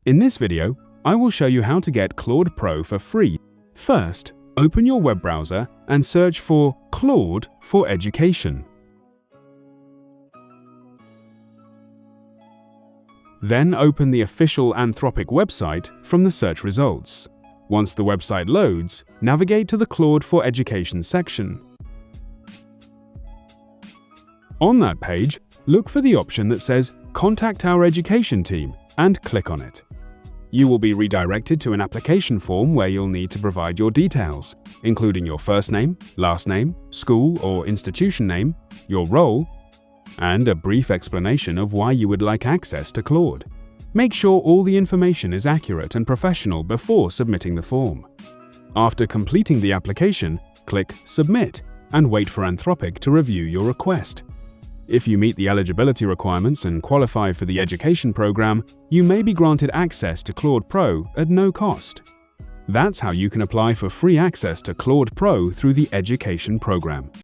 In this video, I will show you how to get Claude Pro for free. First, open your web browser and search for Claude for Education. Then open the official Anthropic website from the search results. Once the website loads, navigate to the Claude for Education section. On that page, look for the option that says Contact our Education Team and click on it. You will be redirected to an application form where you'll need to provide your details, including your first name, last name, school or institution name, your role, and a brief explanation of why you would like access to Claude. Make sure all the information is accurate and professional before submitting the form. After completing the application, click Submit and wait for Anthropic to review your request. If you meet the eligibility requirements and qualify for the education program, you may be granted access to Claude Pro at no cost. That's how you can apply for free access to Claude Pro through the education program.